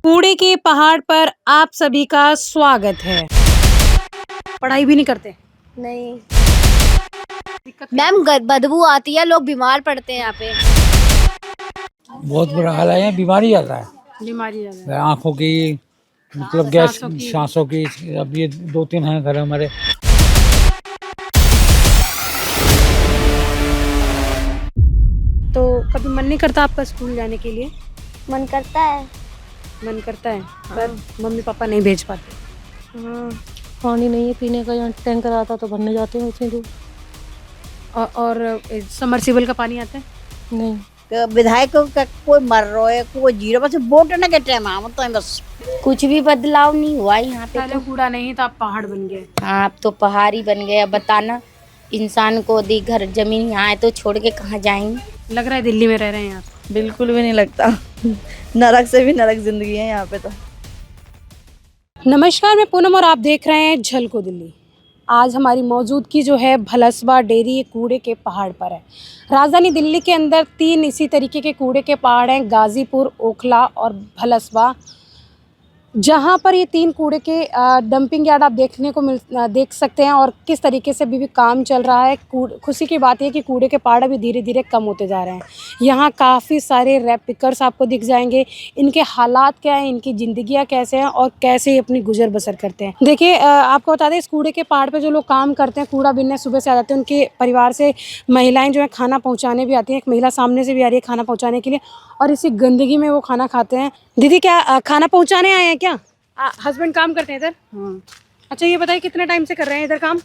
कूड़े के पहाड़ पर आप सभी का स्वागत है। पढ़ाई भी नहीं करते? नहीं दिक्कत मैम, बदबू आती है, लोग बीमार पड़ते हैं यहाँ पे। बहुत बुरा हाल है, यहाँ बीमारी ज़्यादा है, बीमारी ज्यादा है। आँखों की, मतलब गैस, सांसों की। सांसों की। अब ये 2-3 हैं घर हमारे। तो कभी मन नहीं करता आपका स्कूल जाने के लिए? मन करता है। मन करता है पर मम्मी पापा नहीं भेज पाते। हाँ, पानी नहीं है पीने का, यहाँ टैंकर आता तो भरने जाते हैं उसी दूर। और समरसीबल का पानी आता है? नहीं, विधायक का कोई मर रहा है, कोई जीरो, बस वोट न के टाइम आम तो बस। कुछ भी बदलाव नहीं हुआ यहाँ पे पहले तो। कूड़ा नहीं था, अब पहाड़ बन गए। हाँ, अब तो पहाड़ ही बन गया। बताना, इंसान को दी घर जमीन यहाँ है तो छोड़ के कहाँ जाएंगे। लग रहा है दिल्ली में रह रहे हैं आप। बिल्कुल भी नहीं लगता। नरक से भी नरक जिंदगी है यहाँ पे तो। नमस्कार, मैं पूनम और आप देख रहे हैं झलको दिल्ली। आज हमारी मौजूदगी जो है भलसबा डेयरी कूड़े के पहाड़ पर है। राजधानी दिल्ली के अंदर 3 इसी तरीके के कूड़े के पहाड़ हैं, गाजीपुर, ओखला और भलसबा, जहां पर ये 3 कूड़े के डंपिंग यार्ड आप देख सकते हैं और किस तरीके से अभी भी काम चल रहा है। खुशी की बात है कि कूड़े के पहाड़ अभी धीरे धीरे कम होते जा रहे हैं। यहाँ काफ़ी सारे रैप पिकर्स आपको दिख जाएंगे। इनके हालात क्या हैं, इनकी ज़िंदगियाँ कैसे हैं और कैसे अपनी गुजर बसर करते हैं। देखिए, आपको बता दें, इस कूड़े के पहाड़ पर जो लोग काम करते हैं, कूड़ा बीनने सुबह से आ जाते हैं, उनके परिवार से महिलाएँ जो है खाना पहुँचाने भी आती हैं। एक महिला सामने से भी आ रही है खाना पहुँचाने के लिए और इसी गंदगी में वो खाना खाते हैं। दीदी, क्या खाना पहुँचाने आए हैं क्या? हस्बैंड काम करते हैं इधर? हाँ। अच्छा, ये बताइए कितने टाइम से कर रहे हैं इधर काम?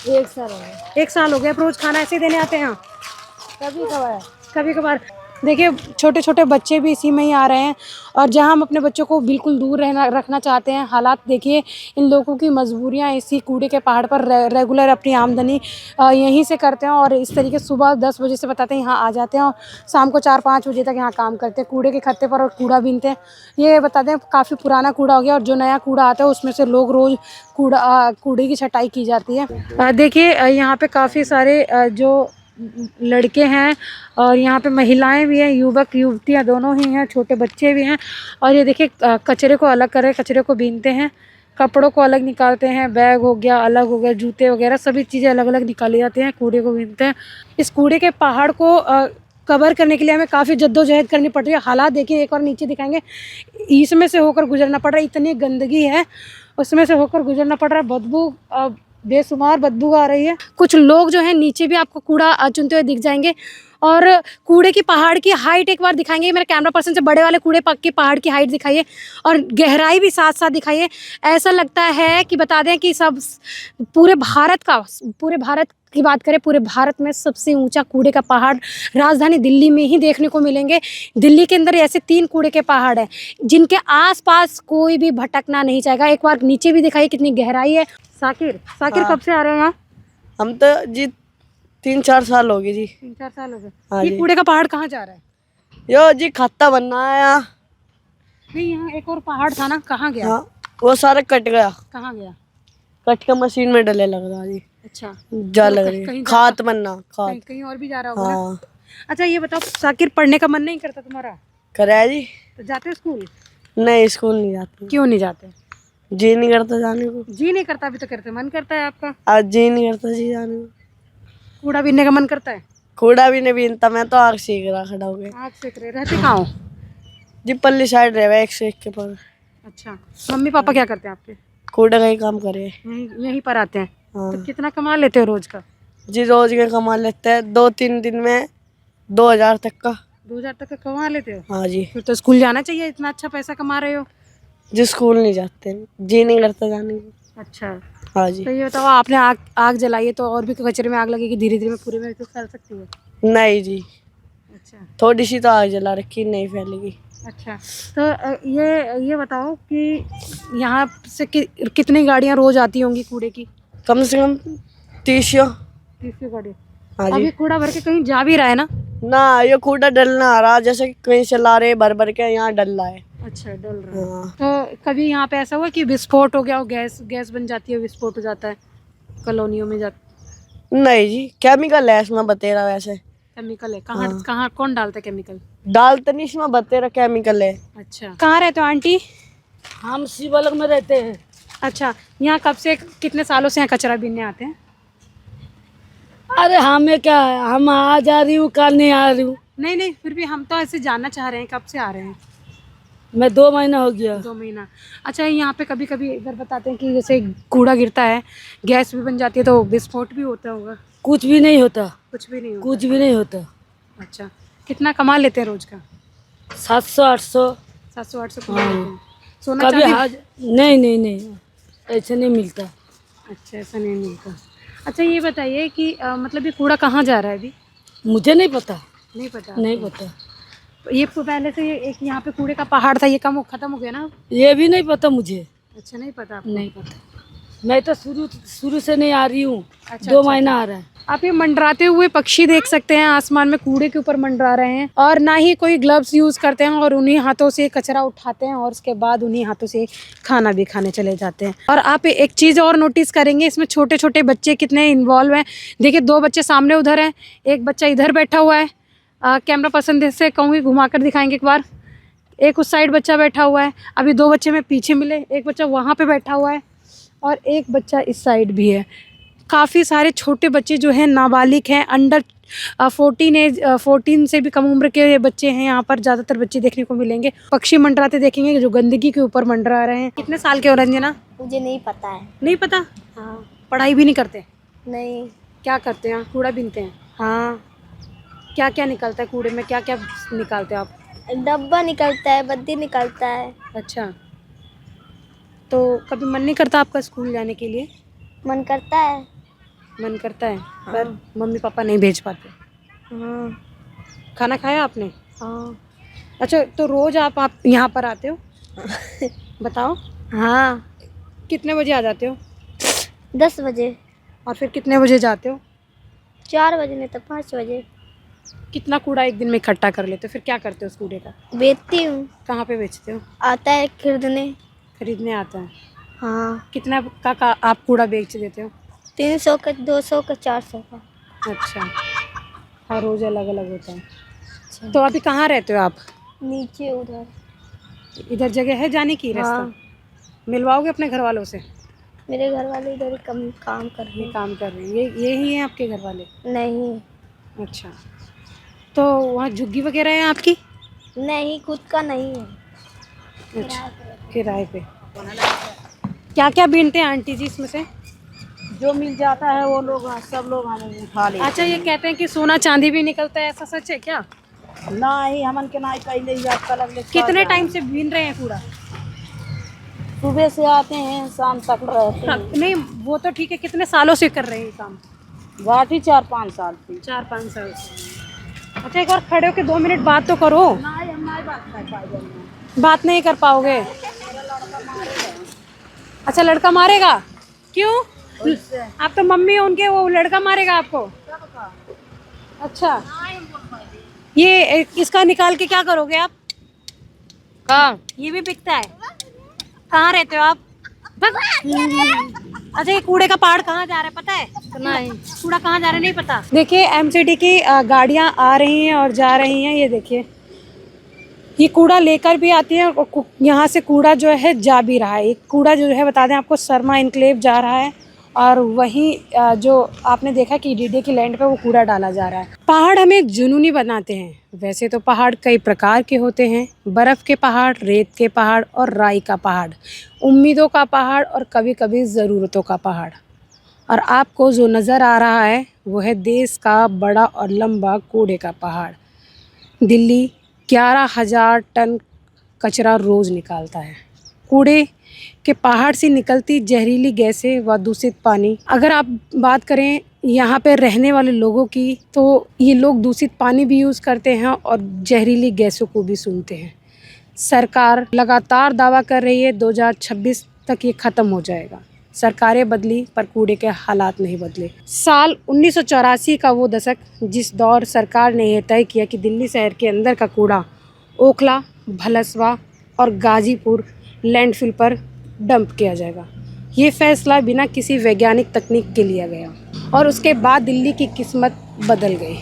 1 साल हो गया। 1 साल हो गया। रोज खाना ऐसे ही देने आते हैं यहाँ? कभी कभार। कभी कभार। देखिए, छोटे छोटे बच्चे भी इसी में ही आ रहे हैं और जहाँ हम अपने बच्चों को बिल्कुल दूर रखना चाहते हैं। हालात देखिए, इन लोगों की मजबूरियाँ इसी कूड़े के पहाड़ पर रेगुलर अपनी आमदनी यहीं से करते हैं और इस तरीके सुबह 10 बजे से बताते हैं यहाँ आ जाते हैं और शाम को 4-5 बजे तक यहाँ काम करते हैं कूड़े के खत्ते पर और कूड़ा बीनते हैं। ये बता दें, काफ़ी पुराना कूड़ा हो गया और जो नया कूड़ा आता है उसमें से लोग रोज़ कूड़े की छटाई की जाती है। देखिए, यहाँ पे काफ़ी सारे जो लड़के हैं और यहाँ पे महिलाएं भी हैं, युवक युवतियाँ दोनों ही हैं, छोटे बच्चे भी हैं। और ये देखिए, कचरे को अलग कर रहे हैं, कचरे को बीनते हैं, कपड़ों को अलग निकालते हैं, बैग हो गया अलग हो गया, जूते वगैरह सभी चीज़ें अलग अलग निकाली जाती हैं, कूड़े को बीनते हैं। इस कूड़े के पहाड़ को कवर करने के लिए हमें काफ़ी जद्दोजहद करनी पड़ रही है। हालात देखिए, एक और नीचे दिखाएंगे, इसमें से होकर गुजरना पड़ रहा है। इतनी गंदगी है, उसमें से होकर गुजरना पड़ रहा है। बदबू, बेशुमार बदबू आ रही है। कुछ लोग जो है नीचे भी आपको कूड़ा चुनते हुए दिख जाएंगे और कूड़े की पहाड़ की हाइट एक बार दिखाएंगे। मेरे कैमरा पर्सन से बड़े वाले कूड़े की पहाड़ की हाइट दिखाइए और गहराई भी साथ साथ दिखाइए। ऐसा लगता है कि बता दें कि पूरे भारत की बात करें, पूरे भारत में सबसे ऊंचा कूड़े का पहाड़ राजधानी दिल्ली में ही देखने को मिलेंगे। दिल्ली के अंदर ऐसे 3 कूड़े के पहाड़ हैं जिनके आसपास कोई भी भटकना नहीं चाहेगा। एक बार नीचे भी दिखाइए कितनी गहराई है। साकिर, हाँ। कब से आ रहे हैं यहाँ? हम तो जी 3-4 साल हो गए जी। 3-4 साल हो गए। हाँ ये जी। कूड़े का पहाड़ कहाँ जा रहा है? यो जी खाता बनना है यहाँ। नहीं, यहाँ एक और पहाड़ था ना, कहाँ गया? हाँ, वो सारा कट गया। कहाँ गया? कट के मशीन में डले लग रहा जी। अच्छा, जा लग रही कहीं है खाद बनना, खाद। कहीं और भी जा रहा होगा ना? हाँ, अच्छा, ये बताओ, साकिर, पढ़ने का मन नहीं करता तुम्हारा? कराया जी। तो जाते हो स्कूल? नहीं, स्कूल नहीं जाते। क्यों नहीं जाते? जी नहीं करता जाने को। जी नहीं करता? अभी तो करते, मन करता है आपका? आज जी नहीं करता जी जाने को। कूड़ा बीनने का मन करता है? कूड़ा भी नहीं बीनता, मैं तो आग सेक रहा खड़ा हो गया। आग सेक रहे। रहते कहाँ हो? जी पल्ली साइड रहे 101 के पर। अच्छा, मम्मी पापा क्या करते हैं आपके? कूड़ा का ही काम करे। यहीं पर आते हैं? हाँ तो कितना कमा लेते हो रोज का? जी, रोज के कमा लेते हैं, 2-3 दिन में 2000 तक का। 2000 तक का कमा लेते हो? हाँ जी। फिर तो स्कूल जाना चाहिए, इतना अच्छा पैसा कमा रहे हो। जी स्कूल नहीं जाते, जी नहीं करता जाने को। अच्छा, हाँ जी। तो ये बताओ, आपने आग जलाई है तो और भी कचरे में आग लगेगी, धीरे धीरे में पूरे में तो फैल सकती है? नहीं जी, अच्छा थोड़ी सी तो आग जला रखी, नहीं फैलेगी। अच्छा, तो ये बताओ कि यहाँ से कितनी गाड़ियाँ रोज आती होंगी कूड़े की? कम से कम 30। 30 गाड़ी। हाँ अभी जी। कूड़ा भर के कहीं जा भी रहा है ना? ना, ये कूड़ा डलना आ रहा, जैसे कहीं से ला रहे भर भर के यहाँ डल रहा है। अच्छा, डल रहा है। हाँ। तो कभी यहाँ पे ऐसा हुआ कि विस्फोट हो गया हो, गैस बन जाती है, विस्फोट हो जाता है कॉलोनियों में? नहीं जी, केमिकल है इसमें बतेरा वैसे। केमिकल है? कहाँ कौन डालता है केमिकल? डालते नहीं, इसमें बतेरा केमिकल है। अच्छा, कहाँ रहते हो आंटी? हम शिवलक में रहते हैं। अच्छा, यहाँ कब से कितने सालों से यहाँ कचरा बीनने आते हैं? अरे हमें क्या है, हम आ जा रही हूँ, कल नहीं आ रही हूँ। नहीं नहीं, फिर भी हम तो ऐसे जानना चाह रहे हैं कब से आ रहे हैं? मैं 2 महीना हो गया। 2 महीना। अच्छा, यहाँ पे कभी कभी इधर बताते हैं कि जैसे कूड़ा गिरता है, गैस भी बन जाती है, तो विस्फोट भी होता होगा? कुछ भी नहीं होता, कुछ भी नहीं होता? कुछ भी नहीं होता। अच्छा, कितना कमा लेते हैं रोज का? 700-800। 700-800 कमा लेते हैं। सोना कभी चांदी? हाज नहीं, ऐसे नहीं मिलता। अच्छा, ऐसा नहीं मिलता। अच्छा, ये बताइए कि मतलब ये कूड़ा कहाँ जा रहा है अभी? मुझे नहीं पता, नहीं पता? नहीं पता। ये पहले से ये एक यहाँ पे कूड़े का पहाड़ था, ये खत्म हो गया ना? ये भी नहीं पता मुझे। अच्छा, नहीं पता आपको? नहीं पता, मैं तो शुरू से नहीं आ रही हूँ। अच्छा, 2 महीना आ रहा है। आप ये मंडराते हुए पक्षी देख सकते हैं, आसमान में कूड़े के ऊपर मंडरा रहे हैं, और ना ही कोई ग्लव्स यूज करते हैं, और उन्हीं हाथों से कचरा उठाते हैं और उसके बाद उन्हीं हाथों से खाना भी खाने चले जाते हैं। और आप एक चीज़ और नोटिस करेंगे, इसमें छोटे छोटे बच्चे कितने इन्वॉल्व हैं। देखिए, 2 बच्चे सामने उधर हैं, एक बच्चा इधर बैठा हुआ है। कैमरा पर्सन से कहूँगी घुमा कर दिखाएंगे एक बार। एक उस साइड बच्चा बैठा हुआ है, अभी 2 बच्चे में पीछे मिले, एक बच्चा वहाँ पे बैठा हुआ है और एक बच्चा इस साइड भी है। काफ़ी सारे छोटे बच्चे जो हैं, नाबालिग हैं, अंडर 14 से भी कम उम्र के बच्चे हैं। यहाँ पर ज़्यादातर बच्चे देखने को मिलेंगे। पक्षी मंडराते देखेंगे जो गंदगी के ऊपर मंडरा रहे हैं। कितने साल के हो रंजना? मुझे नहीं पता है। नहीं पता? हाँ। पढ़ाई भी नहीं करते? नहीं। क्या करते हैं? कूड़ा बीनते हैं? हाँ। क्या क्या निकलता है कूड़े में, क्या क्या निकालते हो आप? डब्बा निकलता है, बद्दी निकलता है। अच्छा, तो कभी मन नहीं करता आपका स्कूल जाने के लिए? मन करता है। मन करता है, पर मम्मी पापा नहीं भेज पाते। हाँ। खाना खाया आपने? हाँ। अच्छा, तो रोज आप यहाँ पर आते हो? बताओ। हाँ। कितने बजे आ जाते हो? 10 बजे। और फिर कितने बजे जाते हो? 4 बजे, नहीं तो 5 बजे। कितना कूड़ा एक दिन में इकट्ठा कर लेते हो? फिर क्या करते हो उस कूड़े का? बेचती हूँ। कहाँ पे बेचते हो? आता है खरीदने। खरीदने आता है? हाँ। कितना का आप कूड़ा बेच देते हो? 300 का, 200 का, 400 का। अच्छा, हर रोज अलग अलग होता है। तो अभी कहाँ रहते हो आप? नीचे उधर। इधर जगह है जाने की रास्ता? हाँ। मिलवाओगे अपने घर वालों से? मेरे घर वाले इधर ही काम कर रहे ये काम कर रहे हैं, ये ही हैं आपके घर वाले? हैं। नहीं। अच्छा, तो वहाँ झुग्गी वगैरह है आपकी? नहीं, खुद का नहीं है। अच्छा, किराए पे। क्या क्या बीनते हैं आंटी जी इसमें से? जो मिल जाता है वो लोग, सब लोग हम खा लेते। अच्छा, ये कहते हैं कि सोना चांदी भी निकलता है, ऐसा सच है क्या? नहीं, हमन के नहीं पहले ही आपका लग। कितने टाइम से बीन रहे हैं कूड़ा? सुबह से आते हैं, शाम तक रहते हैं। नहीं, वो तो ठीक है, कितने सालों से कर रहे हैं ये काम? बाटी 4-5 साल की। 4-5 साल से। अच्छा, एक बार खड़े होके 2 मिनट बात तो करो। नहीं, हम नहीं बात कर पाएंगे। बात नहीं कर पाओगे? अच्छा, लड़का मारेगा? क्यों? आप तो मम्मी हो उनके, वो लड़का मारेगा आपको? अच्छा, ये इसका निकाल के क्या करोगे आप? कहाँ? ये भी बिकता है? कहाँ रहते हो आप? अच्छा, ये कूड़े का पहाड़ कहाँ जा रहा है पता है? नहीं। कूड़ा कहाँ जा रहा है नहीं पता? देखिए, एमसीडी की गाड़ियाँ आ रही हैं और जा रही हैं। ये देखिए, ये कूड़ा लेकर भी आती है और यहाँ से कूड़ा जो है जा भी रहा है। ये कूड़ा जो है बता दें आपको, शर्मा इनक्लेव जा रहा है, और वहीं जो आपने देखा कि डीडे की लैंड पे वो कूड़ा डाला जा रहा है। पहाड़ हमें जुनूनी बनाते हैं। वैसे तो पहाड़ कई प्रकार के होते हैं, बर्फ़ के पहाड़, रेत के पहाड़ और राई का पहाड़, उम्मीदों का पहाड़ और कभी कभी ज़रूरतों का पहाड़। और आपको जो नज़र आ रहा है वो है देश का बड़ा और लंबा कूड़े का पहाड़। दिल्ली 11,000 टन कचरा रोज़ निकालता है। कूड़े के पहाड़ से निकलती जहरीली गैसें व दूषित पानी। अगर आप बात करें यहाँ पे रहने वाले लोगों की, तो ये लोग दूषित पानी भी यूज़ करते हैं और जहरीली गैसों को भी सूंघते हैं। सरकार लगातार दावा कर रही है 2026 तक ये ख़त्म हो जाएगा। सरकारें बदली पर कूड़े के हालात नहीं बदले। साल 1984 का वो दशक, जिस दौर सरकार ने यह तय किया कि दिल्ली शहर के अंदर का कूड़ा ओखला, भलसवा और गाजीपुर लैंडफिल पर डंप किया जाएगा। ये फैसला बिना किसी वैज्ञानिक तकनीक के लिया गया और उसके बाद दिल्ली की किस्मत बदल गई।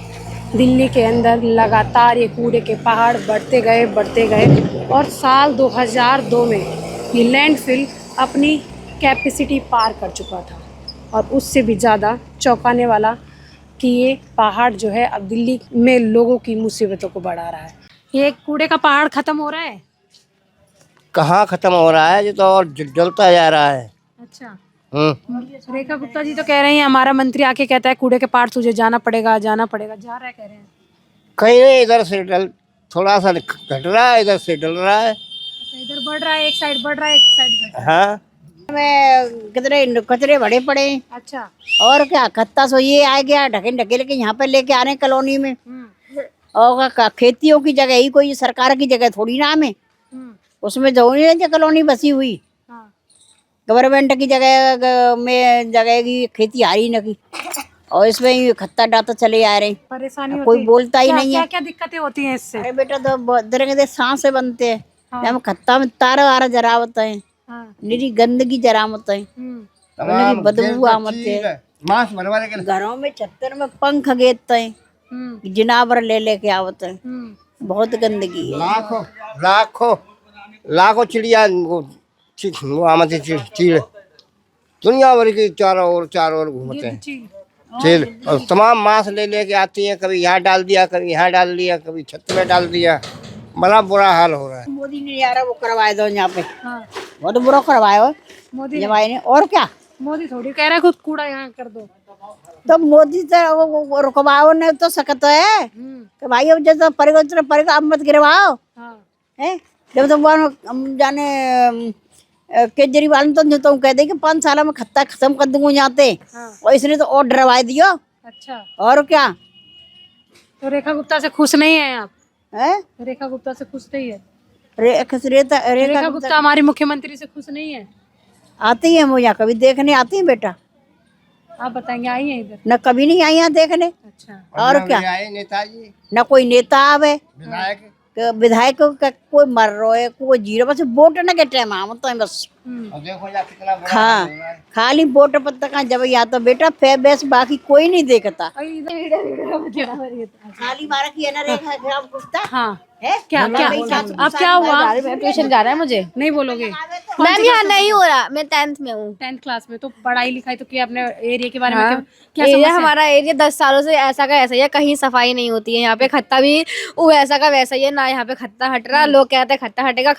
दिल्ली के अंदर लगातार ये कूड़े के पहाड़ बढ़ते गए और साल 2002 में ये लैंडफिल अपनी कैपेसिटी पार कर चुका था। और उससे भी ज़्यादा चौंकाने वाला कि ये पहाड़ जो है अब दिल्ली में लोगों की मुसीबतों को बढ़ा रहा है। ये कूड़े का पहाड़ ख़त्म हो रहा है? कहाँ खत्म हो रहा है, ये तो और जलता जा रहा है। अच्छा। हम्म। रेखा गुप्ता जी तो कह रहे हैं, हमारा मंत्री आके कहता है कूड़े के पहाड़ तुझे जाना पड़ेगा। जा रहा है कह रहे हैं। कहीं नहीं, इधर से थोड़ा सा घट रहा है, इधर से डल रहा है। अच्छा, इधर बढ़ रहा है, एक साइड बढ़ रहा है, एक साइड घट रहा है। हाँ, में कितने कचरे बड़े पड़े हैं। अच्छा। और क्या खत्ता सो ये आ गया ढकेल ढकेल के यहाँ पे लेके आ रहे हैं कॉलोनी में। और खेतियों की जगह ही कोई सरकार की जगह थोड़ी ना हमें, उसमें जो कॉलोनी बसी हुई गवर्नमेंट की जगह में जगह की खेती आ रही न की, और इसमें ही खत्ता डालता चले आ रहे हैं। परेशानी कोई बोलता ही नहीं है। क्या दिक्कतें होती हैं इससे? अरे बेटा तो दरंगे सांस से बनते हैं। हम खत्ता में तारा वारा जरा होता है, निरी गंदगी जरा होता है, तमाम बदबू आमते है। मांस भरवाने के घरों में छत्तर में पंख गेतते हैं, जिनावर ले लेके आवते हैं। बहुत गंदगी है। लाखों लाखों लाखों चिड़िया वो आमती चीड़ दुनिया भर की चारों ओर घूमते हैं चील, और तमाम मांस ले लेके आती हैं। कभी यहाँ डाल दिया, कभी यहाँ डाल दिया, कभी छत में डाल दिया। बड़ा बुरा हाल हो रहा है। मोदी ने यार वो करवाए दो यहाँ पे, बहुत बुरा करवाए हो मोदी जमाई ने। और क्या, मोदी थोड़ी कह रहा है खुद कूड़ा यहाँ कर दो। तो मोदी तो वो रुकवाओ ने तो सकत है कि भाई अब जैसे परेगा अब मत गिरवाओ है। जब तो हम जाने केजरीवाल ने तो कह दे कि 5 साल में खत्ता खत्म कर दूंगा जाते, और इसने तो और डरवा दियो। अच्छा। और क्या, तो रेखा गुप्ता से खुश नहीं है आप? है रेखा गुप्ता से खुश नहीं है? रेखा गुप्ता हमारी मुख्यमंत्री से खुश नहीं है? आती है मुझे यहाँ कभी देखने आती है बेटा, आप बताएंगे आई है इधर? न कभी नहीं आई यहाँ देखने। अच्छा। और क्या, नेताजी न कोई नेता आवे, विधायक विधायक का कोई मर रहा है, कोई जीरो, बस वोट न के टाइम आवता है बस। और देखो यार कितना बुरा हाल हो रहा है। खाली वोट पत्ता का जब यहाँ तो बेटा फे बेस बाकी कोई नहीं देखता। खाली मारा की है ना रेखा ग्राम गुप्ता। हाँ है क्या अब क्या हुआ? ट्यूशन जा रहा है मुझे। नहीं बोलोगे? मैम यहाँ नहीं हो रहा, मैं 10th में हूँ। 10th क्लास में तो पढ़ाई लिखाई तो किया अपने एरिया के बारे में? क्या एरिया समस्या है? हमारा एरिया 10 सालों से ऐसा का ऐसा ही है, कहीं सफाई नहीं होती है। यहाँ पे खत्ता भी वो ऐसा का वैसा ही है, ना यहाँ पे खत्ता हट रहा। लोग कहते हैं खत्ता हटेगा,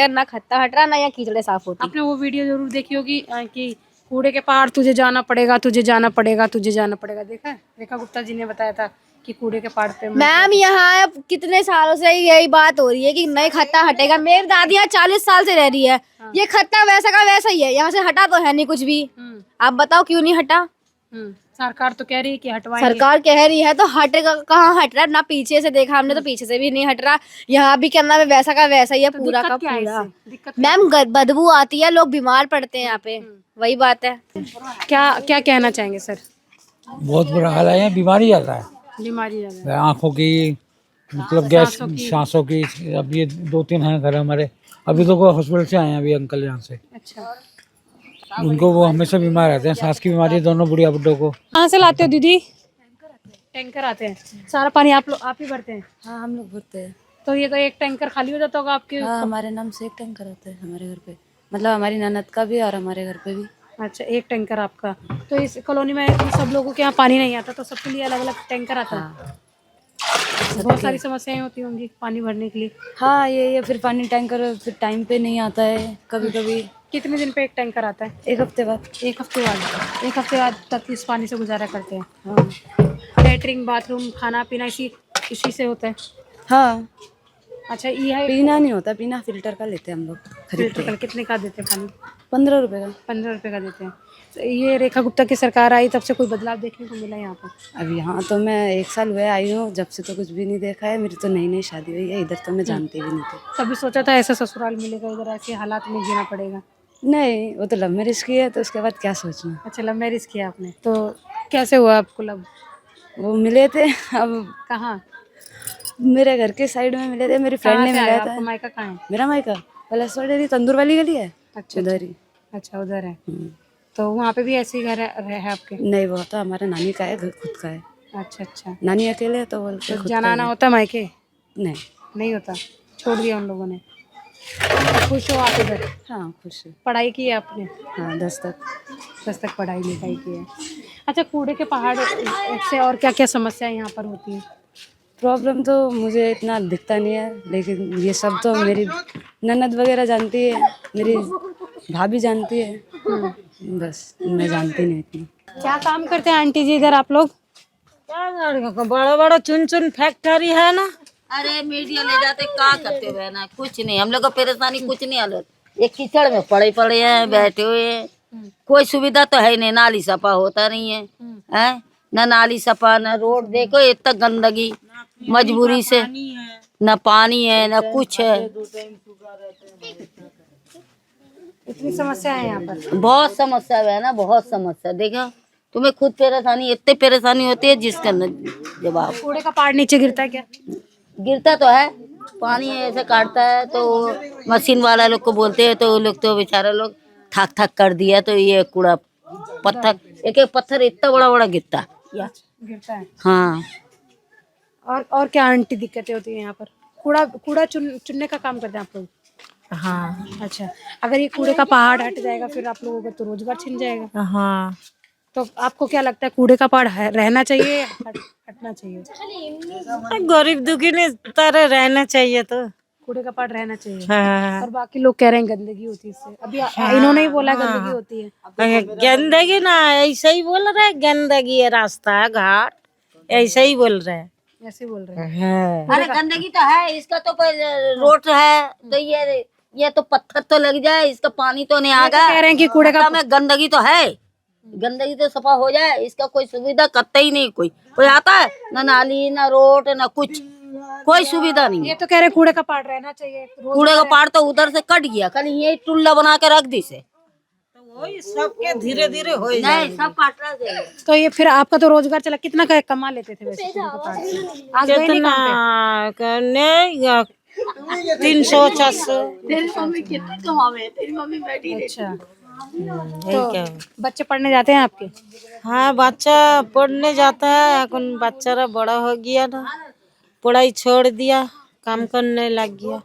ना खत्ता हट रहा, ना यहाँ कीचड़े साफ होती। आपने वो वीडियो जरूर देखी होगी कि कूड़े के पहाड़ तुझे जाना पड़ेगा, तुझे जाना पड़ेगा, तुझे जाना पड़ेगा। देखा है? रेखा गुप्ता जी ने बताया था कि कूड़े के पहाड़ पे मैम यहाँ कितने सालों से यही बात हो रही है कि नहीं खत्ता हटेगा। मेरी दादी यहाँ 40 साल से रह रही है। ये खत्ता वैसा का वैसा ही है, यहाँ से हटा तो है नहीं कुछ भी। आप बताओ क्यों नहीं हटा? सरकार तो कह रही है कि हटवाएंगे। सरकार कह रही है तो हटेगा, कहाँ हट रहा है? ना पीछे से देखा हमने तो पीछे से भी नहीं हट रहा। यहाँ भी करना है वैसा का वैसा ही है, पूरा का पूरा। मैम बदबू आती है, लोग बीमार पड़ते हैं यहाँ पे, वही बात है। क्या क्या कहना चाहेंगे सर? बहुत बुरा हाल है, यहाँ बीमारी ज़्यादा है, बीमारी ज्यादा है। आँखों की, मतलब गैस, सांसों की। अब ये 2-3 हैं घर हमारे। अभी तो कोई हॉस्पिटल से आए हैं अभी अंकल यहाँ से। अच्छा। उनको वो हमेशा बीमार रहते हैं, सांस की बीमारी है दोनों बुढ़िया बुड्ढों को। कहाँ से लाते हो दीदी? टैंकर आते हैं। सारा पानी आप ही भरते हैं? हाँ, हम लोग भरते हैं। तो ये तो एक टैंकर खाली हो जाता होगा आपके? हाँ, हमारे नाम से एक टैंकर आता है हमारे घर पे, मतलब हमारी ननद का भी और हमारे घर पे भी। अच्छा, एक टैंकर आपका। तो इस कॉलोनी में सब लोगों के यहाँ पानी नहीं आता, तो सबके लिए अलग अलग टैंकर आता है? बहुत सारी समस्याएं होती होंगी पानी भरने के लिए। हाँ, ये फिर पानी टैंकर फिर टाइम पे नहीं आता है कभी कभी। कितने दिन पे एक टैंकर आता है? 1 हफ्ते बाद। 1 हफ्ते बाद? 1 हफ्ते बाद तक इस पानी से गुजारा करते हैं? हाँ। लेटरिन, बाथरूम, खाना पीना इसी से होता है? हाँ। अच्छा, ये है पीना नहीं होता, पीना फिल्टर का लेते हैं हम लोग खरीद फिल्टर का। कितने का देते हैं पानी? 15 रुपए का। 15 रुपए का देते हैं। तो ये रेखा गुप्ता की सरकार आई तब से कोई बदलाव देखने को मिला यहाँ पर? अब यहाँ तो मैं 1 साल हुए आई हूँ, जब से तो कुछ भी नहीं देखा है। मेरी तो नई शादी हुई है, इधर तो मैं जानती भी नहीं थी। कभी सोचा था ऐसा ससुराल मिलेगा, इधर ऐसे हालात में जीना पड़ेगा? नहीं, वो तो लव मैरिज की है, तो उसके बाद क्या सोचना। अच्छा, लव मैरिज किया आपने? तो कैसे हुआ आपको लव? वो मिले थे, अब कहाँ? मेरे घर के साइड में मिले थे, मेरी फ्रेंड ने मिलाया था। आपका मायका कहाँ है? मेरा मायका पलसवा डेरी तंदूर वाली गली है। अच्छा, उधर ही। अच्छा, उधर है। तो वहाँ पे भी ऐसे ही घर है आपके? नहीं, वो तो हमारा नानी का है, घर खुद का है। अच्छा अच्छा। नानी अकेले है तो बोलते तो खुद जाना का आना होता है मायके? नहीं। नहीं होता, छोड़ दिया उन लोगों ने। खुश हो आप इधर? हाँ खुश है। पढ़ाई की है आपने? हाँ 10 तक। 10 तक पढ़ाई लिखाई की है। अच्छा, कूड़े के पहाड़ से और क्या क्या समस्याएं यहाँ पर होती हैं? प्रॉब्लम तो मुझे इतना दिखता नहीं है, लेकिन ये सब तो मेरी ननद वगैरह जानती है, मेरी भाभी जानती है, बस मैं जानती नहीं इतना। क्या काम करते हैं आंटी जी इधर आप लोग? बड़ा बड़ा चुन चुन फैक्ट्री है ना। अरे मीडिया ले जाते क्या करते हुए ना, कुछ नहीं, हम लोग को परेशानी कुछ नहीं हालत। ये कीचड़ में पड़े पड़े हैं, बैठे हुए हैं, कोई सुविधा तो है नहीं, नाली सफा होता नहीं है, हैं ना नाली सफा ना रोड, देखो इतना गंदगी, मजबूरी से ना पानी है ना कुछ है। इतनी समस्या है यहाँ पर? बहुत समस्या है ना, बहुत समस्या। देखो तुम्हें खुद परेशानी, इतनी परेशानी होती है जिसका जवाब। कूड़े का पहाड़ नीचे गिरता है क्या? गिरता तो है, पानी ऐसे काटता है तो मशीन वाला लोग को बोलते हैं, तो वो लोग तो बेचारा लोग थक थक कर दिया, तो ये कूड़ा पत्थर, एक एक पत्थर इतना बड़ा बड़ा गिरता या गिरता है। हाँ। और क्या आंटी दिक्कतें होती है यहाँ पर? कूड़ा कूड़ा चुनने का काम करते हैं आप लोग? हाँ अच्छा, अगर ये कूड़े का पहाड़ हट जाएगा फिर आप लोगों का तो रोजगार छिन जाएगा। हाँ। तो आपको क्या लगता है, कूड़े का पहाड़ रहना चाहिए या हटना चाहिए? गरीब दुखी ने तरह रहना चाहिए तो। कूड़े का पहाड़ रहना चाहिए। हाँ। और बाकी लोग कह रहे हैं गंदगी होती है इससे। अभी इन्होंने ही बोला गंदगी होती है। गंदगी ना, ऐसे ही बोल रहे हैं, गंदगी है रास्ता घाट, ऐसे ही बोल रहे हैं। ऐसे बोल रहे हैं। हाँ। अरे गंदगी तो है, इसका तो कोई रोड है तो ये तो पत्थर तो लग जाए, इसका पानी तो नहीं आगा। कह रहे हैं कि कूड़े का में गंदगी तो है, गंदगी तो सफा हो जाए, इसका कोई सुविधा करता ही नहीं, कोई आता है ना, नाली ना रोड ना कुछ, कोई सुविधा नहीं ये है। तो कह रहे हैं कूड़े का पहाड़ रहना चाहिए। कूड़े का पहाड़ तो उधर से कट गया, कल ये टुल्ला बना के रख दी से, वही सबके धीरे धीरे हो नहीं सब काट रहा है। तो ये फिर आपका तो रोजगार चला, कितना कमा लेते थे वैसे कूड़े के पहाड़ से? आज गए नहीं काम पे? नहीं 300 400। अच्छा, क्या? बच्चे पढ़ने जाते हैं आपके? हाँ बच्चा पढ़ने जाता है, এখন बच्चा बड़ा हो गया ना, पढ़ाई छोड़ दिया, काम करने लग गया।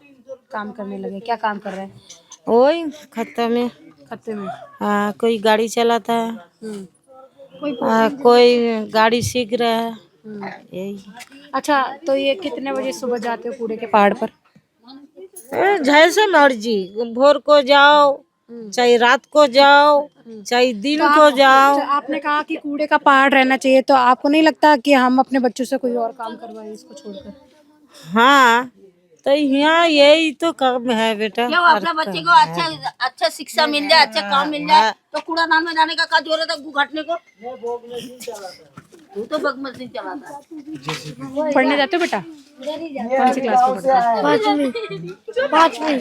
काम करने लगे? क्या काम कर रहे हैं? वही खत्ता में। खत्ते में? हाँ, कोई गाड़ी चलाता है, कोई गाड़ी सीख रहा है, यही। अच्छा, तो ये कितने बजे सुबह जाते हो कूड़े के पहाड़ पर? जैसे मर्जी, भोर को जाओ चाहे रात को जाओ चाहे दिन को जाओ। तो आपने कहा कि कूड़े का पहाड़ रहना चाहिए, तो आपको नहीं लगता कि हम अपने बच्चों से कोई और काम करवाएं इसको छोड़कर? हाँ, तो यहाँ यही तो काम है बेटा। क्यों अपने बच्चे को अच्छा शिक्षा मिल जाए, अच्छा काम मिल जाए, तो कूड़ादान में जाने का क्या जरूरत है घाटने को? तू तो बगमत नहीं चलाता है। पढ़ने जाते हो बेटा? कौन सी क्लास में पढ़ते हो? पाँचवीं।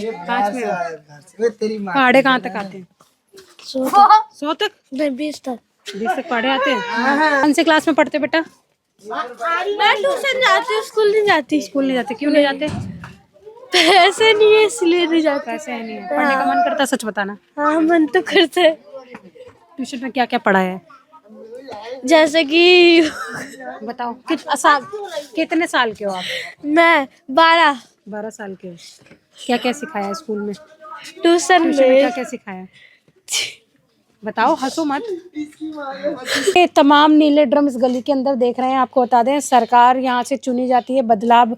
पहाड़े कहाँ तक आते हैं? 100 तक? 20 तक। 20 तक पढ़े आते हैं? कौन सी क्लास में पढ़ते बेटा? मैं ट्यूशन जाती हूँ, स्कूल नहीं जाती। स्कूल नहीं जाते? क्यों नहीं जाते? पैसे नहीं है इसलिए नहीं जाती। पैसे है नहीं है। पढ़ने का मन करता, सच बताना। हाँ मन तो करता है। ट्यूशन में क्या क्या पढ़ाया है? जैसे कि बताओ। कितने साल के हो आप? मैं 12 साल के हो। क्या क्या सिखाया है स्कूल में? ट्यूशन ट्यूशन में क्या में क्या सिखाया? बताओ, हंसो मत। ये तमाम नीले ड्रम इस गली के अंदर देख रहे हैं। आपको बता दें, सरकार यहाँ से चुनी जाती है, बदलाव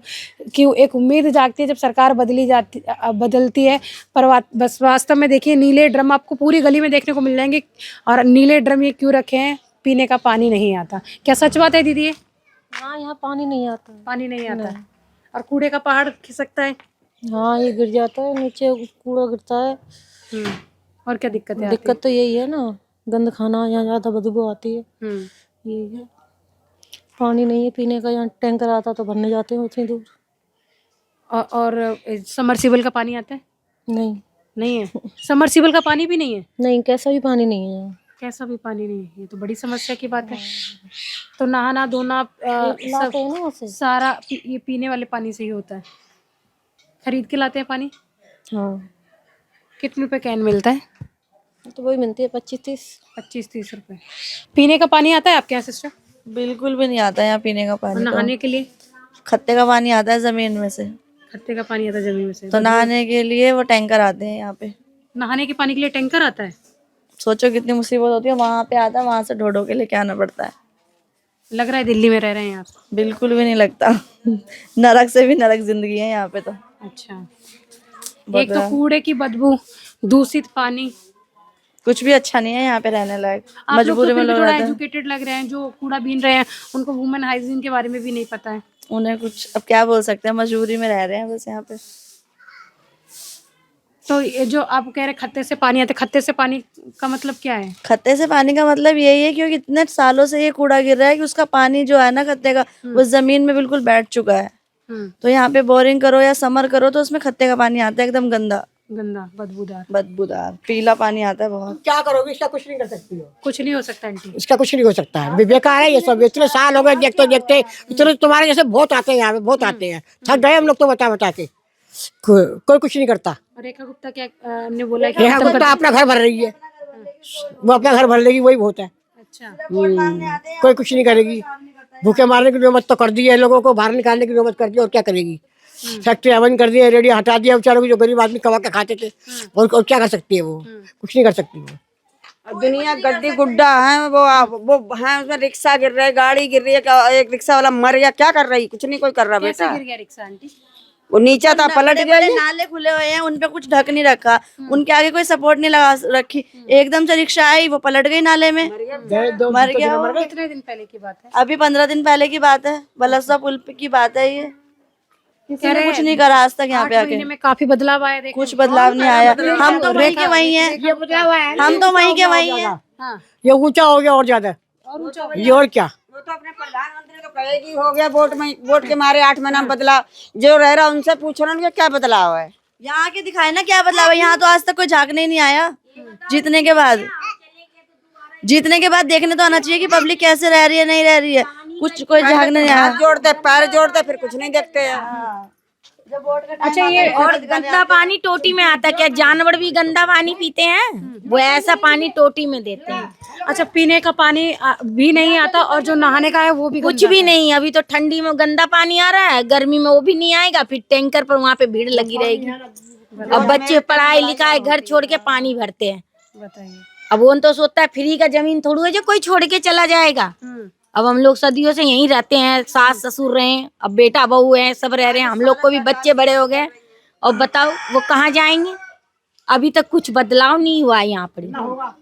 की एक उम्मीद जागती है जब सरकार बदलती है, पर बस वास्तव में देखिए नीले ड्रम आपको पूरी गली में देखने को मिल जाएंगे। और नीले ड्रम ये क्यों रखे हैं? पीने का पानी नहीं आता। क्या सच बात है दीदी? हाँ यहाँ पानी नहीं आता। पानी नहीं आता और कूड़े का पहाड़ खिसकता है। हाँ ये गिर जाता है, नीचे कूड़ा गिरता है। और क्या दिक्कत है? दिक्कत तो यही है ना, गंद खाना, यहाँ ज़्यादा बदबू आती है, यही है। पानी नहीं है पीने का, यहाँ टैंकर आता तो भरने जाते हैं उतनी दूर। और समरसीबल का पानी आता है? नहीं है। समरसीबल का पानी भी नहीं है? नहीं, कैसा भी पानी नहीं है यहाँ। कैसा भी पानी नहीं है? ये तो बड़ी समस्या की बात है। तो नहाना धोना लाते हैं ना उसे। सारा ये पीने वाले पानी से ही होता है? खरीद के लाते हैं पानी? हाँ। कितने रुपए कैन मिलता है? तो वही मिलती है 25-30। 25-30 रुपए। पीने का पानी आता है आपके यहाँ सिस्टर? बिल्कुल भी नहीं आता यहाँ पीने का पानी। नहाने के लिए खत्ते का पानी आता है जमीन में से, खत्ते का पानी आता है जमीन में से, तो नहाने के लिए वो टैंकर आते हैं यहाँ पे। नहाने के पानी के लिए टैंकर आता है। सोचो कितनी मुसीबत होती है, वहां पे आता है, वहां से ढो के लेके आना पड़ता है। लग रहा है दिल्ली में रह रहे हैं आप। बिल्कुल भी नहीं लगता। नरक से भी नरक जिंदगी है यहाँ पे तो। अच्छा, एक तो कूड़े की बदबू, दूषित पानी, कुछ भी अच्छा नहीं है यहाँ पे रहने लायक। आप लोग तो मजबूरी में फिर भी लोग थोड़ा रहते हैं। एजुकेटेड लग रहे हैं, जो कूड़ा बीन रहे हैं उनको वुमेन हाइजीन के बारे में भी नहीं पता है। उन्हें कुछ अब क्या बोल सकते हैं, मजबूरी में रह रहे हैं बस यहाँ पे। तो ये जो आप कह रहे खत्ते से पानी आता है, खत्ते से पानी का मतलब क्या है? खत्ते से पानी का मतलब यही है क्योंकि इतने सालों से ये कूड़ा गिर रहा है कि उसका पानी जो है ना खत्ते का, वो जमीन में बिल्कुल बैठ चुका है। तो यहाँ पे बोरिंग करो या समर करो तो उसमें खत्ते का पानी आता है, एकदम गंदा गंदा बदबूदार। बदबूदार पीला पानी आता है बहुत। क्या करोगे, इसका कुछ नहीं कर सकती हो। कुछ नहीं हो सकता आंटी। इसका कुछ नहीं हो सकता है, बेकार है ये सब। इतने साल हो गए देखते देखते, इतने तुम्हारे जैसे बहुत आते हैं यहाँ पे, बहुत आते हैं। थक गए हम लोग तो बता बता के। कोई कुछ नहीं करता। रेखा गुप्ता क्या ने बोला कि रेखा गुप्ता अपना घर भर रही है, वो अपना घर भर लेगी, वही बहुत है। अच्छा, कोई कुछ नहीं करेगी। भूखे मारने की नौबत तो कर दी है, लोगों को बाहर निकालने की नौबत कर दी, और क्या करेगी। फैक्ट्री बंद कर दी है, रेडियो हटा दिया बेचारों को, जो गरीब आदमी कमा के खाते थे। और क्या कर सकती है वो, कुछ नहीं कर सकती वो। दुनिया गड्डी गुड्डा है, वो है, उसमें रिक्शा गिर रहा है, गाड़ी गिर रही है, एक रिक्शा वाला मर गया, क्या कर रही, कुछ नहीं कोई कर रहा कैसे बेटा। गिर गया रिक्शा आंटी? वो नीचा था, पलट गया। नाले खुले हुए हैं, उनपे कुछ ढक नहीं रखा, उनके आगे कोई सपोर्ट नहीं लगा रखी, एकदम से रिक्शा आई, वो पलट गई नाले में, मर गया वो। कितने दिन पहले की बात है? अभी 15 दिन पहले की बात है, बलसा पुल की बात है ये। किसी ने कुछ नहीं करा आज तक यहाँ पे 8 आके। महीने में काफी बदलाव आया। देखो कुछ बदलाव नहीं आया। हम तो वहीं के वहीं हैं, हम तो वहीं के वहीं हैं। हाँ, ये ऊंचा हो गया और ज्यादा, और ऊंचा हो ये और क्या। वो तो अपने प्रधानमंत्री को कहेगी, हो गया वोट के मारे 8 महीना में बदलाव। जो रह रहा उनसे पूछो ना उनका क्या बदलाव है। यहाँ के दिखाए ना क्या बदलाव है। यहाँ तो आज तक कोई झांकने नहीं आया। जीतने के बाद देखने तो आना चाहिए कि पब्लिक कैसे रह रही है, नहीं रह रही है। कुछ कोई झांकने नहीं आया। हाथ जोड़ते, पैर जोड़ते, फिर कुछ नहीं देखते हैं। अच्छा, ये और गंदा पानी टोटी में आता है। क्या जानवर भी गंदा पानी पीते हैं? वो ऐसा पानी टोटी में देते हैं। अच्छा, पीने का पानी भी नहीं आता, और जो नहाने का है वो भी कुछ भी नहीं। अभी तो ठंडी में गंदा पानी आ रहा है, गर्मी में वो भी नहीं आएगा। फिर टैंकर पर वहाँ पे भीड़ लगी रहेगी। अब बच्चे पढ़ाई लिखाई घर छोड़ के पानी भरते हैं। बताइए। अब वो तो सोचता है फ्री का जमीन थोड़ी है जो कोई छोड़ के चला जाएगा। अब हम लोग सदियों से यहीं रहते हैं, सास ससुर रहे, अब बेटा बहू है, सब रह रहे हैं। हम लोग को भी बच्चे बड़े हो गए, और बताओ वो कहाँ जाएंगे। अभी तक कुछ बदलाव नहीं हुआ है यहाँ पर।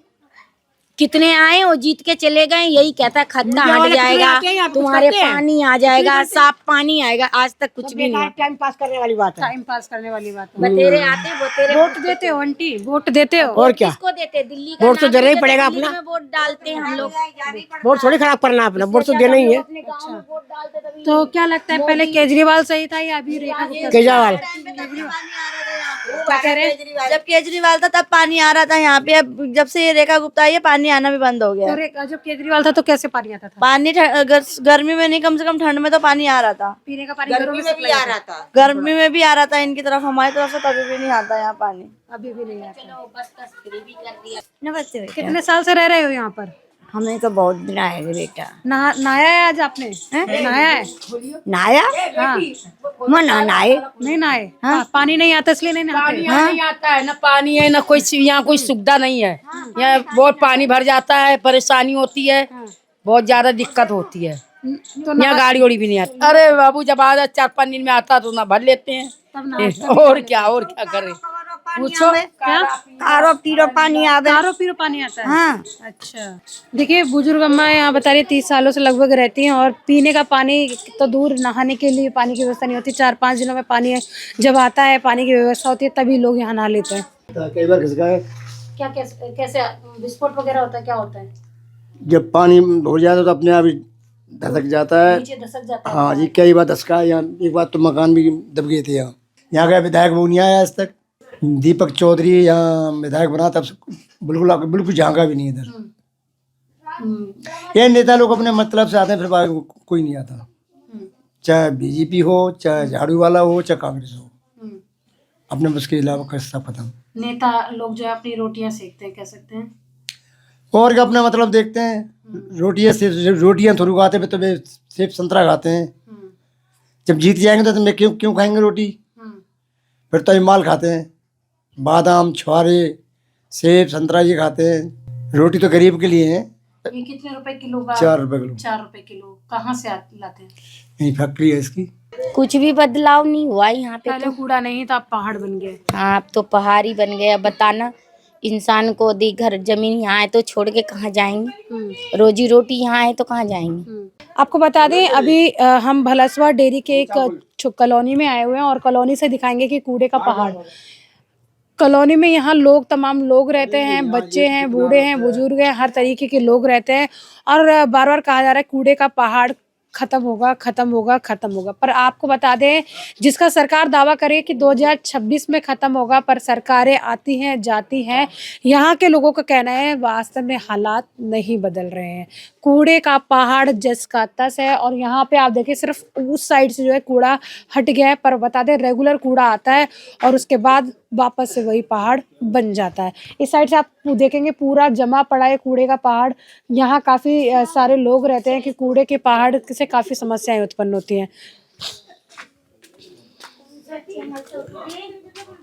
कितने आए वो जीत के चले गए, यही कहता है खद्दा हट जाएगा, तुम्हारे पानी आ जाएगा, साफ पानी आएगा। आज तक कुछ भी नहीं। टाइम पास करने वाली बात है। टाइम पास करने वाली बात है। बतेरे आते बतेरे वोट देते हो आंटी? वोट देते हो? और क्या, किसको देते? दिल्ली का वोट तो नाम देना ही लेके पड़ेगा दिल्ली अपना। में वोट डालते हैं हम लोग। वोट थोड़ी खराब करना है अपना, वोट तो देना ही है। तो क्या लगता है, पहले केजरीवाल सही था या अभी रेखा गुप्ता? केजरीवाल। क्या कह रहे हैं? जब केजरीवाल था तब पानी आ रहा था यहाँ पे। अब जब से ये रेखा गुप्ता आई है, पानी आना भी बंद हो गया है। जब केजरीवाल था तो कैसे पानी आता था? पानी गर्मी में नहीं, कम से कम ठंड में तो पानी आ रहा था। पीने का पानी घरों में सप्लाई आ रहा था, गर्मी में भी आ रहा था इनकी तरफ, हमारी तरफ से कभी भी नहीं आता यहाँ पानी। अभी भी नहीं आता। नमस्ते। कितने साल से रह रहे हो यहाँ पर? हमें तो बहुत दिन आएगा बेटा। नहाया है आज आपने? नहाया है? नहाया? हाँ। मैं नहाए नहीं नहाए? पानी नहीं आता इसलिए नहीं नहाते? नहीं आता है ना, पानी है ना, कोई यहाँ कोई सुविधा नहीं है। यहाँ बहुत पानी भर जाता है, परेशानी होती है, बहुत ज्यादा दिक्कत होती है। तो यहाँ गाड़ी उड़ी भी नहीं आती। अरे बाबू, जब आ 4-5 दिन में आता तो ना भर लेते हैं। और क्या करें, पूछो। आरो पीरो पानी आवे। आरो पीरो पानी आता है? हाँ। अच्छा, देखिए बुजुर्ग अम्मा यहाँ बता रही 30 सालों से लगभग रहती हैं, और पीने का पानी तो दूर, नहाने के लिए पानी की व्यवस्था नहीं होती। 4-5 दिनों में पानी है, जब आता है पानी की व्यवस्था होती है तभी लोग यहाँ नहा लेते हैं। कई बार किसका है, क्या कैसे विस्फोट वगैरह होता है? क्या होता है? जब पानी हो जाता है तो अपने आप ही धसक जाता है। नीचे धसक जाता है? हाँ जी, कई बार धसका है। यहाँ एक बार तो मकान भी दब गए थे। यहाँ का विधायक वो नहीं आया आज तक। दीपक चौधरी यहाँ विधायक बना तब से बिल्कुल झांका भी नहीं इधर। ये नेता लोग अपने मतलब से आते हैं, फिर बाद में कोई नहीं आता। चाहे बीजेपी हो, चाहे झाड़ू वाला हो, चाहे कांग्रेस हो, अपने बस के अलावा का सब खत्म। नेता लोग जो है अपनी रोटियां सेकते हैं, कह सकते हैं। और क्या अपना मतलब देखते हैं। रोटियाँ थोड़ी खाते हैं, तो वे सेब संतरा खाते हैं। जब जीत जाएंगे तो मैं क्यों खाएंगे रोटी। फिर तो माल खाते हैं, बादाम छुआरे सेब संतरा ये खाते हैं। रोटी तो गरीब के लिए है। ये कितने रुपए किलो? 4 रुपए किलो। 4 रुपए किलो। कहाँ से लाते हैं? यही फैक्ट्री है इसकी। कुछ भी बदलाव नहीं हुआ यहाँ पे। पहले कूड़ा नहीं था, अब पहाड़ बन गए। हाँ, अब तो पहाड़ ही बन गए। अब बताना, इंसान को दी घर जमीन यहाँ है तो छोड़ के कहाँ जाएंगे? रोजी रोटी यहाँ है तो कहाँ जाएंगे? आपको बता दें, अभी हम भलसवा डेयरी के एक कॉलोनी में आए हुए हैं और कॉलोनी से दिखाएंगे कि कूड़े का पहाड़। कॉलोनी में यहाँ लोग, तमाम लोग रहते हैं, बच्चे हैं, बूढ़े हैं, बुजुर्ग हैं, हर तरीके के लोग रहते हैं और बार बार कहा जा रहा है कूड़े का पहाड़ खत्म होगा, खत्म होगा, खत्म होगा। पर आपको बता दें, जिसका सरकार दावा करे कि 2026 में खत्म होगा, पर सरकारें आती हैं जाती हैं। यहाँ के लोगों का कहना है वास्तव में हालात नहीं बदल रहे हैं। कूड़े का पहाड़ जस का तस है और यहाँ पे आप देखिए सिर्फ उस साइड से जो है कूड़ा हट गया है, पर बता दें रेगुलर कूड़ा आता है और उसके बाद वापस से वही पहाड़ बन जाता है। इस साइड से आप देखेंगे पूरा जमा पड़ा है कूड़े का पहाड़। यहाँ काफ़ी सारे लोग रहते हैं कि कूड़े के पहाड़ से काफ़ी समस्याएं उत्पन्न होती हैं।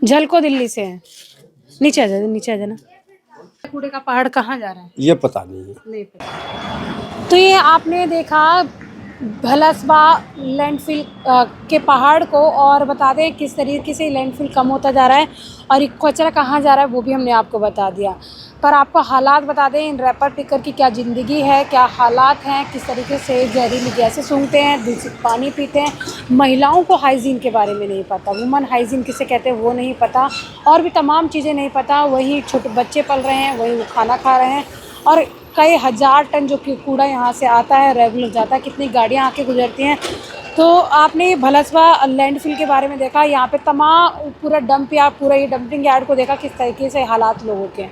झलको दिल्ली से है। नीचे आ जाना, नीचे आ जाना। कूड़े का पहाड़ कहाँ जा रहा है ये पता नहीं। नहीं पता। तो ये आपने देखा भलसवा लैंडफिल के पहाड़ को, और बता दें किस तरीके से लैंडफिल कम होता जा रहा है और ये कचरा कहाँ जा रहा है वो भी हमने आपको बता दिया। पर आपको हालात बता दें, इन रैपर पिकर की क्या ज़िंदगी है, क्या हालात हैं, किस तरीके से जहरीली गैसें सूंघते हैं, दूषित पानी पीते हैं। महिलाओं को हाइजीन के बारे में नहीं पता, वुमन हाइजीन किसे कहते हैं वो नहीं पता, और भी तमाम चीज़ें नहीं पता। वहीं छोटे बच्चे पल रहे हैं, वहीं वो खाना खा रहे हैं और कई हज़ार टन जो कि कूड़ा यहाँ से आता है, रेगुलर जाता है, कितनी गाड़ियाँ आके गुजरती हैं। तो आपने ये भलसवा लैंडफिल के बारे में देखा, यहाँ पे तमाम पूरा डंप यार्ड, पूरा ये डंपिंग यार्ड को देखा किस तरीके से हालात लोगों के हैं।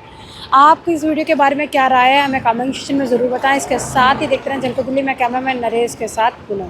आपकी इस वीडियो के बारे में क्या राय है हमें कमेंट सेक्शन में ज़रूर बताएं। इसके साथ ही देखते रहें झलको दिल्ली में कैमरामैन नरेश के साथ पूनम।